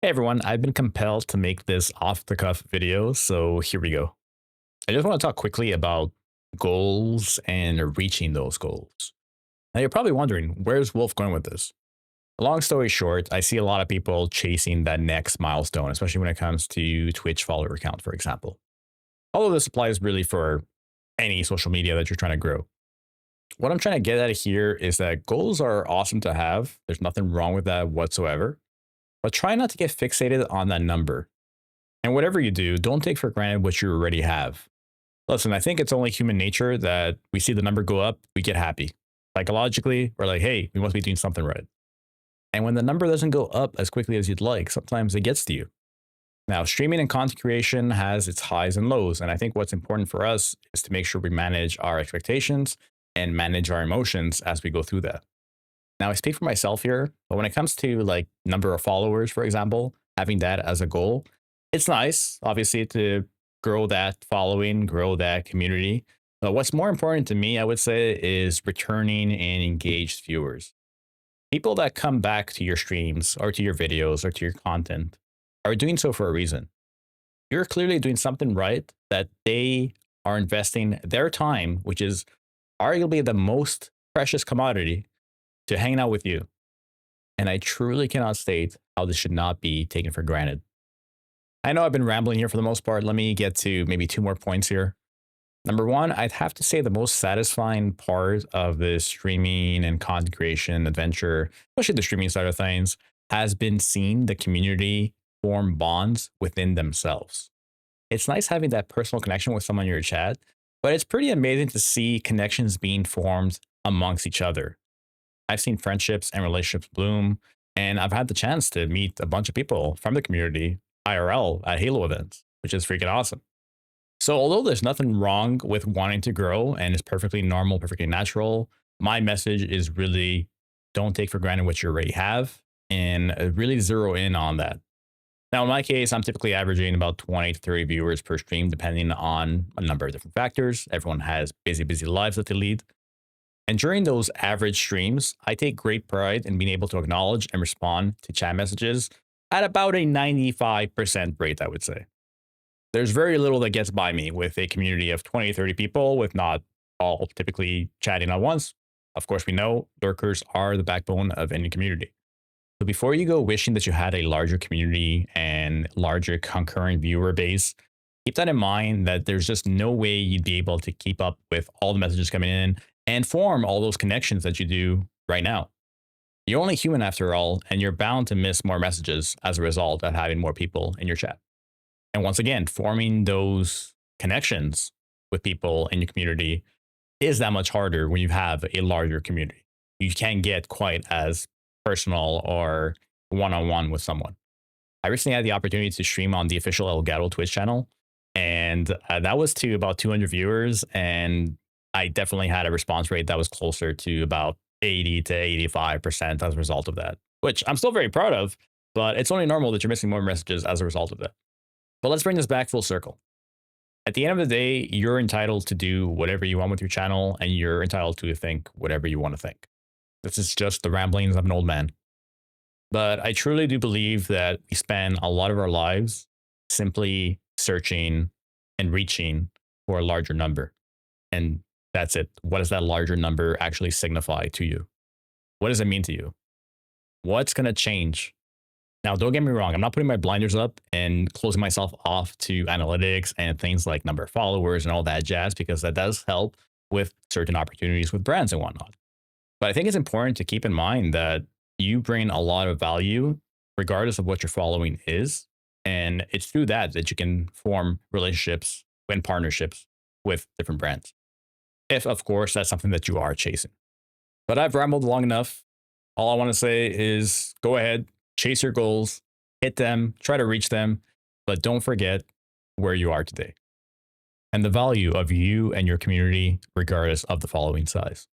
Hey everyone, I've been compelled to make this off the cuff video, so here we go. I just want to talk quickly about goals and reaching those goals. Now you're probably wondering, where's Wolf going with this? Long story short, I see a lot of people chasing that next milestone, especially when it comes to Twitch follower count, for example. All of this applies really for any social media that you're trying to grow. What I'm trying to get at here is that goals are awesome to have. There's nothing wrong with that whatsoever, but try not to get fixated on that number. And whatever you do, don't take for granted what you already have. Listen, I think it's only human nature that we see the number go up, we get happy. Psychologically, we're like, hey, we must be doing something right. And when the number doesn't go up as quickly as you'd like, sometimes it gets to you. Now, streaming and content creation has its highs and lows. And I think what's important for us is to make sure we manage our expectations and manage our emotions as we go through that. Now, I speak for myself here, but when it comes to like number of followers, for example, having that as a goal, it's nice, obviously, to grow that following, grow that community. But what's more important to me, I would say, is returning and engaged viewers. People that come back to your streams or to your videos or to your content are doing so for a reason. You're clearly doing something right that they are investing their time, which is arguably the most precious commodity, to hanging out with you. And I truly cannot state how this should not be taken for granted. I know I've been rambling here for the most part. Let me get to maybe two more points here. Number one, I'd have to say the most satisfying part of this streaming and content creation adventure, especially the streaming side of things, has been seeing the community form bonds within themselves. It's nice having that personal connection with someone in your chat, but it's pretty amazing to see connections being formed amongst each other. I've seen friendships and relationships bloom, and I've had the chance to meet a bunch of people from the community IRL at Halo events, which is freaking awesome. So, although there's nothing wrong with wanting to grow and it's perfectly normal, perfectly natural, my message is really don't take for granted what you already have and really zero in on that. Now, in my case, I'm typically averaging about 20 to 30 viewers per stream, depending on a number of different factors. Everyone has busy lives that they lead. And during those average streams, I take great pride in being able to acknowledge and respond to chat messages at about a 95% rate, I would say. There's very little that gets by me with a community of 20, 30 people, with not all typically chatting at once. Of course, we know lurkers are the backbone of any community. So before you go wishing that you had a larger community and larger concurrent viewer base, keep that in mind that there's just no way you'd be able to keep up with all the messages coming in and form all those connections that you do right now. You're only human after all, and you're bound to miss more messages as a result of having more people in your chat. And once again, forming those connections with people in your community is that much harder when you have a larger community. You can't get quite as personal or one-on-one with someone. I recently had the opportunity to stream on the official Elgato Twitch channel, and that was to about 200 viewers, and I definitely had a response rate that was closer to about 80 to 85% as a result of that, which I'm still very proud of, but it's only normal that you're missing more messages as a result of that. But let's bring this back full circle. At the end of the day, you're entitled to do whatever you want with your channel, and you're entitled to think whatever you want to think. This is just the ramblings of an old man. But I truly do believe that we spend a lot of our lives simply searching and reaching for a larger number. And that's it. What does that larger number actually signify to you? What does it mean to you? What's going to change? Now, don't get me wrong. I'm not putting my blinders up and closing myself off to analytics and things like number of followers and all that jazz, because that does help with certain opportunities with brands and whatnot. But I think it's important to keep in mind that you bring a lot of value regardless of what your following is. And it's through that that you can form relationships and partnerships with different brands. If, of course, that's something that you are chasing. But I've rambled long enough. All I want to say is go ahead, chase your goals, hit them, try to reach them, but don't forget where you are today and the value of you and your community, regardless of the following size.